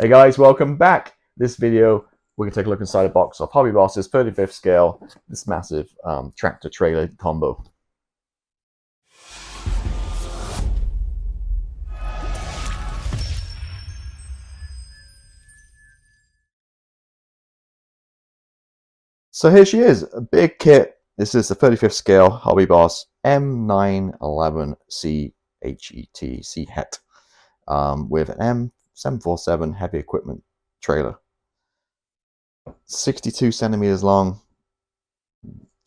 Hey guys, welcome back. This video, we're going to take a look inside a box of Hobby Boss's 35th scale, this massive tractor trailer combo. So here she is, a big kit. This is the 35th scale Hobby Boss M911 C-HET, C-HET, with an M747 heavy equipment trailer. 62 centimeters long,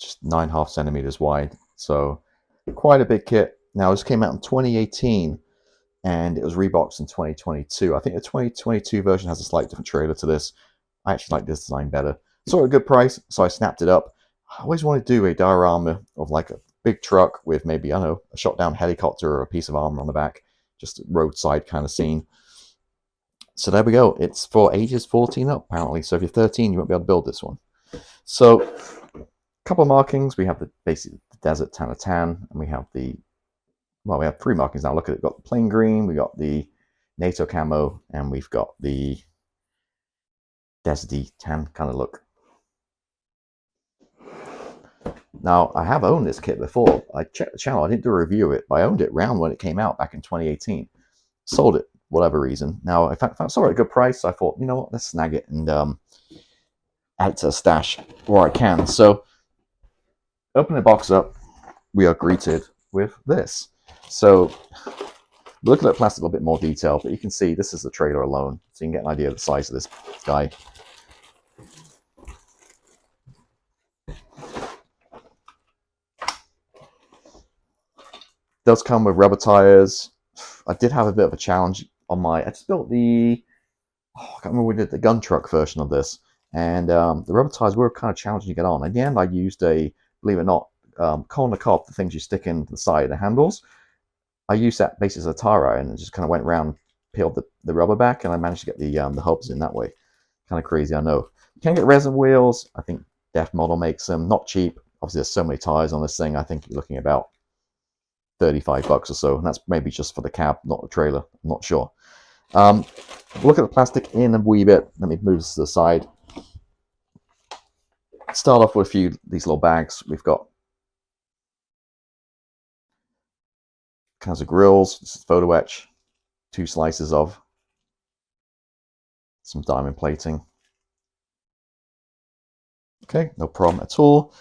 just 9.5 centimeters wide. So quite a big kit. Now this came out in 2018 and it was reboxed in 2022. I think the 2022 version has a slightly different trailer to this. I actually like this design better. Saw a good price, so I snapped it up. I always want to do a diorama of like a big truck with maybe, I don't know, a shot down helicopter or a piece of armor on the back. Just a roadside kind of scene. So there we go. It's for ages 14 up, apparently. So if you're 13, you won't be able to build this one. So a couple of markings. We have the basic desert tan, and we have the, well, we have three markings now. Look at it. We've got the plain green, we got the NATO camo, and we've got the deserty tan kind of look. Now, I have owned this kit before. I checked the channel. I didn't do a review of it, but I owned it around when it came out back in 2018. Sold it, whatever reason. Now, if I saw it at a good price, so I thought, you know what, let's snag it and add it to a stash where I can. So, open the box up, we are greeted with this. So, we're looking at plastic a little bit more detail, but you can see this is the trailer alone, so you can get an idea of the size of this guy. Does come with rubber tires. I did have a bit of a challenge on my, I just built the, I can't remember we did the gun truck version of this, and the rubber tires were kind of challenging to get on. In the end, I used a, believe it or not, corner cob, the things you stick in the side of the handles. I used that basically as a tire iron and just kind of went around, peeled the rubber back, and I managed to get the hubs in that way. Kind of crazy, I know. You can get resin wheels. I think Def Model makes them. Not cheap. Obviously, there's so many tires on this thing. I think you're looking about $35 or so, and that's maybe just for the cab, not the trailer. I'm not sure. Look at the plastic in a wee bit. Let me move this to the side. Start off with a few of these little bags. We've got kinds of grills. This is photo etch. 2 slices of some diamond plating. Okay, no problem at all.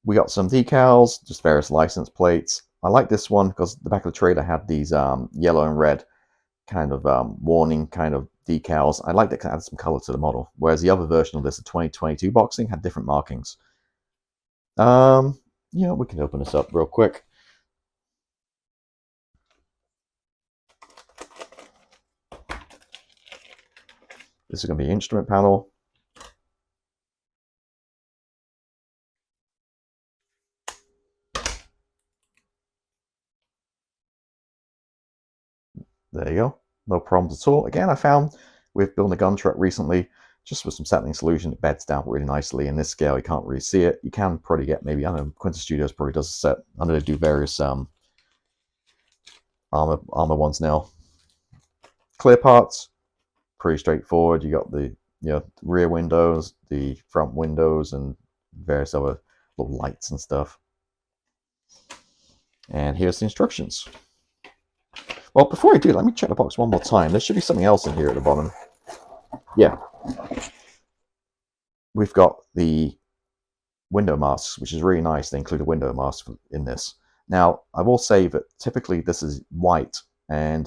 We got some decals, just various license plates. I like this one because the back of the trailer had these yellow and red kind of warning kind of decals. I like that it added some color to the model, whereas the other version of this, the 2022 boxing, had different markings. Yeah, we can open this up real quick. This is going to be instrument panel. There you go. No problems at all. Again, I found with building a gun truck recently, just with some settling solution, it beds down really nicely. In this scale, you can't really see it. You can probably get maybe, I don't know, Quinta Studios probably does a set. I know they do various armor ones now. Clear parts, pretty straightforward. You got the rear windows, the front windows, and various other little lights and stuff. And here's the instructions. Well, before I do, let me check the box one more time. There should be something else in here at the bottom. Yeah. We've got the window masks, which is really nice. They include a window mask in this. Now, I will say that typically this is white, and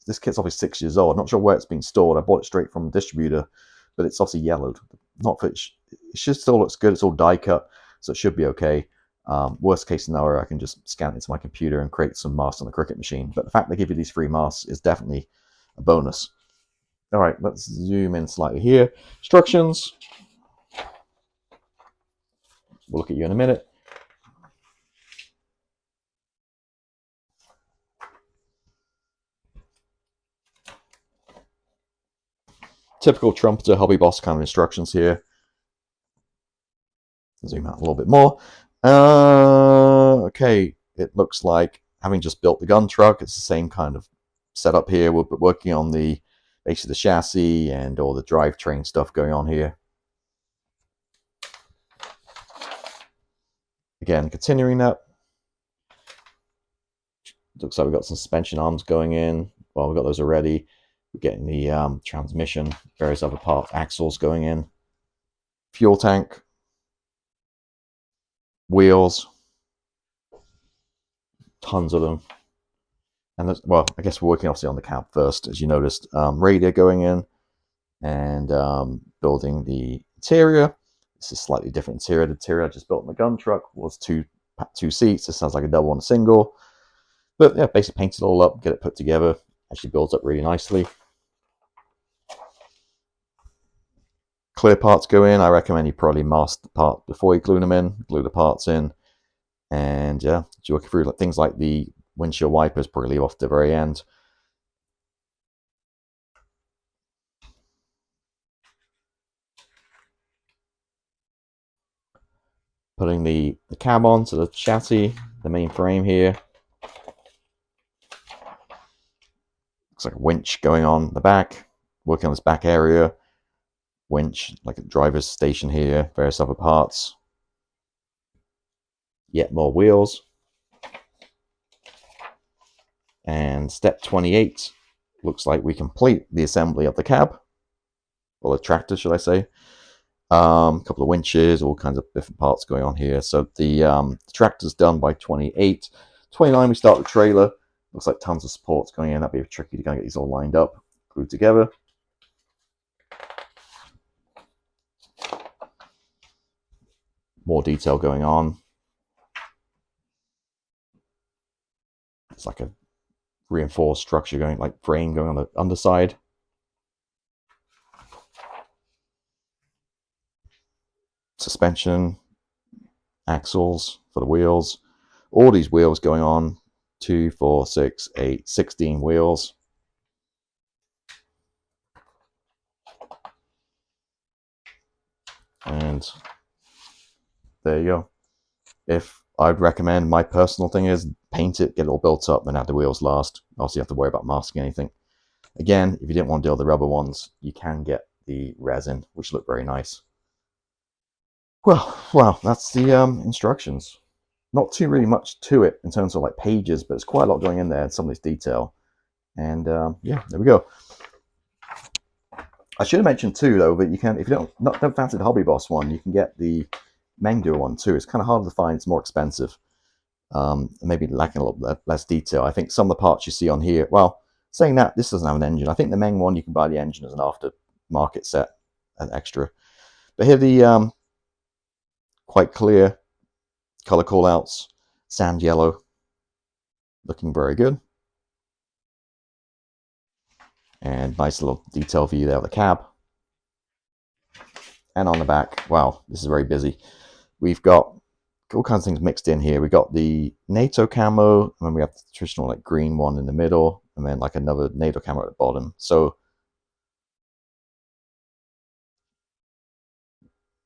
this kit's obviously 6 years old. I'm not sure where it's been stored. I bought it straight from the distributor, but it's obviously yellowed. Not that it should still looks good. It's all die cut, so it should be okay. Worst case scenario, I can just scan it into my computer and create some masks on the Cricut machine. But the fact they give you these free masks is definitely a bonus. All right, let's zoom in slightly here. Instructions. We'll look at you in a minute. Typical trumpeter Hobby Boss kind of instructions here. Zoom out a little bit more. Okay, it looks like having just built the gun truck, it's the same kind of setup here. We're working on the basically the chassis and all the drivetrain stuff going on here. Again, continuing that, looks like we've got some suspension arms going in. Well, we've got those already. We're getting the transmission, various other parts, axles going in, fuel tank, wheels, tons of them. And well, I guess we're working obviously on the cab first, as you noticed. Radio going in, and building the interior. This is slightly different interior. The interior I just built in the gun truck was two seats. This sounds like a double and a single. But yeah, basically paint it all up, get it put together. Actually builds up really nicely. Clear parts go in. I recommend you probably mask the part before you glue them in, glue the parts in. And yeah, you work through things like the windshield wipers, probably leave off the very end. Putting the cab on, so the chassis, the main frame here. Looks like a winch going on the back, working on this back area. Winch, like a driver's station here, various other parts. Yet more wheels. And step 28, looks like we complete the assembly of the cab, or the tractor, should I say. A couple of winches, all kinds of different parts going on here. So the tractor's done by 28. 29, we start the trailer. Looks like tons of supports going in. That'd be tricky to kind of get these all lined up, glued together. More detail going on. It's like a reinforced structure going, like frame going on the underside. Suspension, axles for the wheels. All these wheels going on. 2, 4, 6, 8, 16 wheels. And there you go. If I'd recommend, my personal thing is paint it, get it all built up, and have the wheels last. Also, you have to worry about masking anything. Again, if you didn't want to deal with the rubber ones, you can get the resin, which look very nice. Well, that's the instructions. Not too really much to it in terms of like pages, but there's quite a lot going in there and some of this detail. And yeah, there we go. I should have mentioned too, though, that you can, if you don't fancy the Hobby Boss one, you can get the M911 one too. It's kind of harder to find. It's more expensive. Maybe lacking a little bit less detail. I think some of the parts you see on here, well, saying that, this doesn't have an engine. I think the M911 one, you can buy the engine as an aftermarket set, an extra. But here the quite clear color callouts, sand yellow, looking very good. And nice little detail view there of the cab. And on the back, wow, this is very busy. We've got all kinds of things mixed in here. We got the NATO camo, and then we have the traditional like green one in the middle, and then like another NATO camo at the bottom. So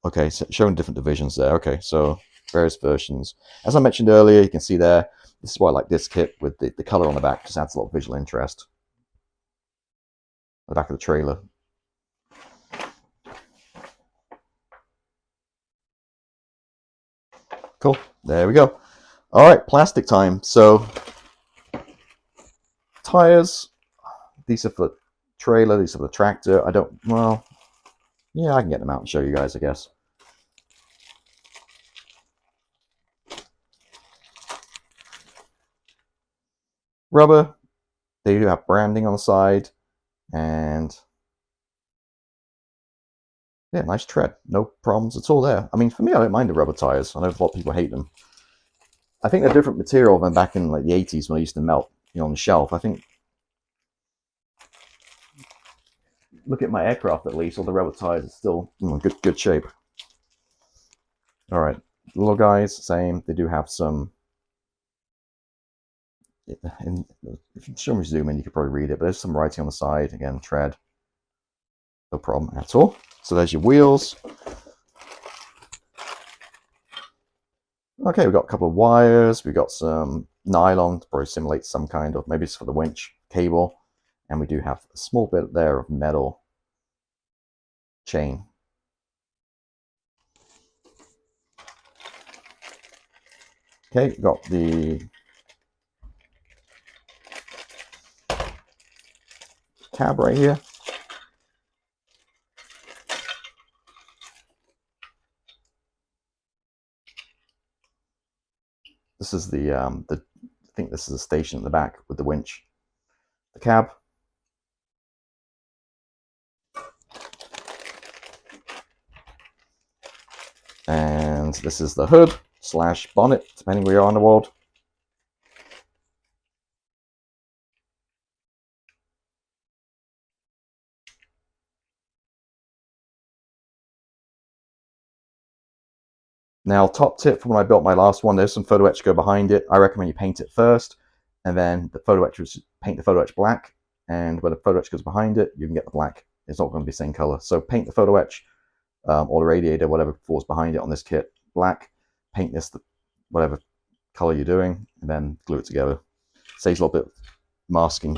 okay, so showing different divisions there. Okay, so various versions. As I mentioned earlier, you can see there, this is why I like this kit with the color on the back, just adds a lot of visual interest. The back of the trailer. Cool, there we go. All right, plastic time. So tires, these are for the trailer, these are for the tractor. I don't, well, yeah, I can get them out and show you guys, I guess. Rubber, they do have branding on the side, and yeah, nice tread, no problems at all there. I mean, for me, I don't mind the rubber tires. I know a lot of people hate them. I think they're different material than back in like the 80s when they used to melt, you know, on the shelf. I think, look at my aircraft at least, all the rubber tires are still in good shape. All right, little guys, same. They do have some. And if you show me zoom in, you could probably read it, but there's some writing on the side. Again, tread, no problem at all. So there's your wheels. Okay, we've got a couple of wires. We've got some nylon to probably simulate some kind of, maybe it's for the winch cable. And we do have a small bit there of metal chain. Okay, got the cab right here. This is I think this is a station at the back with the winch. The cab. And this is the hood / bonnet, depending where you are in the world. Now, top tip from when I built my last one, there's some photo etch to go behind it. I recommend you paint it first, and then the photo etch, paint the photo etch black, and when the photo etch goes behind it, you can get the black. It's not going to be the same color. So paint the photo etch, or the radiator, whatever falls behind it on this kit, black. Paint this whatever color you're doing, and then glue it together. Saves a little bit of masking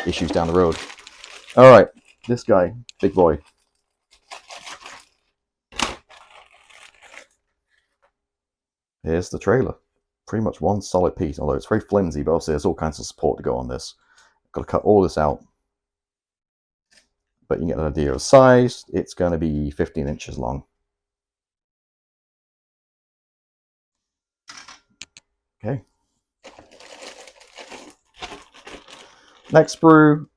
issues down the road. All right, this guy, big boy. Here's the trailer. Pretty much one solid piece, although it's very flimsy, but obviously there's all kinds of support to go on this. Got to cut all this out. But you can get an idea of size. It's going to be 15 inches long. Okay. Next sprue.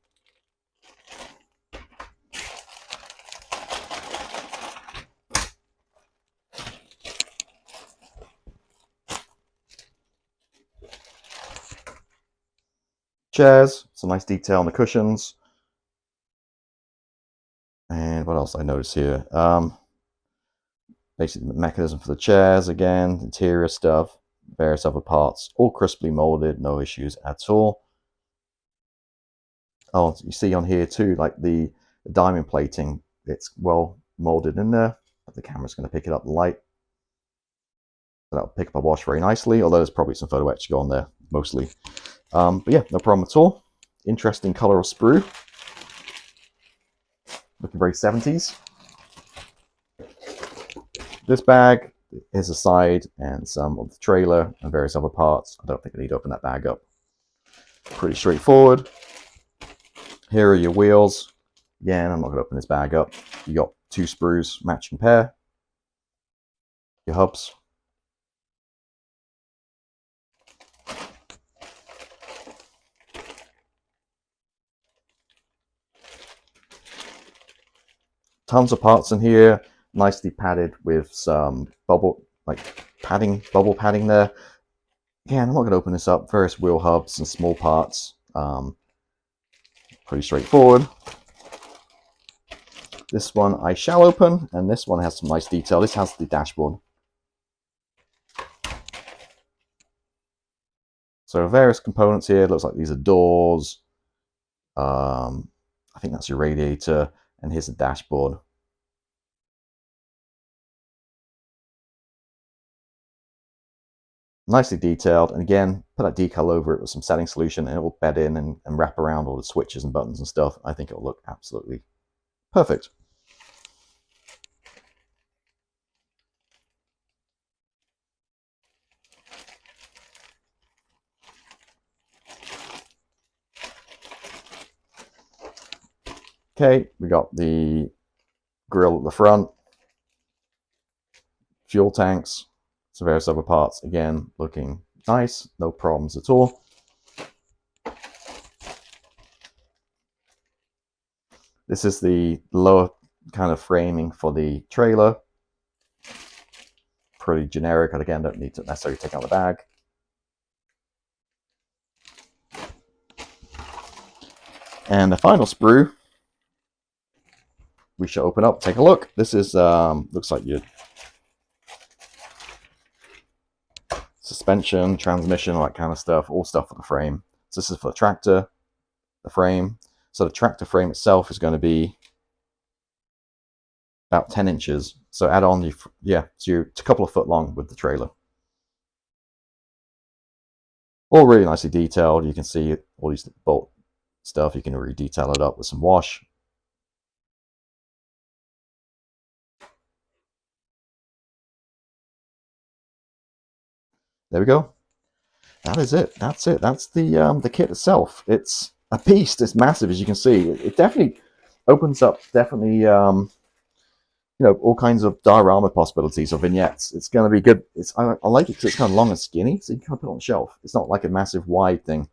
Chairs. Some nice detail on the cushions. And what else I noticed here? Basically the mechanism for the chairs again, interior stuff, various other parts, all crisply molded, no issues at all. Oh, you see on here too, like the diamond plating, it's well molded in there. The camera's going to pick it up the light. So that'll pick up a wash very nicely, although there's probably some photo etch to go on there, mostly. But yeah, no problem at all. Interesting color of sprue. Looking very 70s. This bag is a side and some of the trailer and various other parts. I don't think I need to open that bag up. Pretty straightforward. Here are your wheels. Again, I'm not going to open this bag up. You got 2 sprues, matching pair. Your hubs. Tons of parts in here, nicely padded with some bubble padding there. Again, I'm not going to open this up. Various wheel hubs and small parts. Pretty straightforward. This one I shall open, and this one has some nice detail. This has the dashboard. So various components here. It looks like these are doors. I think that's your radiator, and here's the dashboard. Nicely detailed, and again, put that decal over it with some setting solution, and it will bed in and wrap around all the switches and buttons and stuff. I think it will look absolutely perfect. Okay, we got the grill at the front, fuel tanks, some various other parts. Again, looking nice, no problems at all. This is the lower kind of framing for the trailer. Pretty generic, and again, don't need to necessarily take out the bag. And the final sprue, we shall open up, take a look. This is, looks like your suspension, transmission, all that kind of stuff, all stuff for the frame. So this is for the tractor, the frame. So the tractor frame itself is going to be about 10 inches. So add on, so you're a couple of foot long with the trailer. All really nicely detailed. You can see all these bolt stuff. You can re-detail it up with some wash. There we go. That is it. That's it. That's the kit itself. It's a beast. It's massive, as you can see. It definitely opens up all kinds of diorama possibilities or vignettes. It's going to be good. I like it because it's kind of long and skinny, so you can kind of put it on the shelf. It's not like a massive wide thing,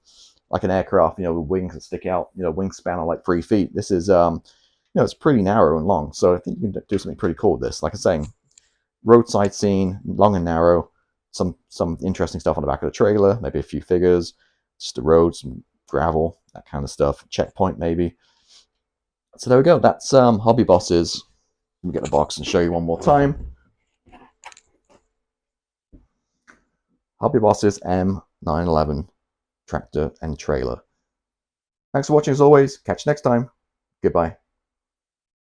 like an aircraft, with wings that stick out, wingspan of like 3 feet. This is, it's pretty narrow and long. So I think you can do something pretty cool with this. Like I'm saying, roadside scene, long and narrow, some interesting stuff on the back of the trailer, maybe a few figures, just the road, some gravel, that kind of stuff. Checkpoint maybe. So there we go. That's Hobby Boss's. Let me get the box and show you one more time. Hobby Boss's M911 tractor and trailer. Thanks for watching as always. Catch you next time. Goodbye.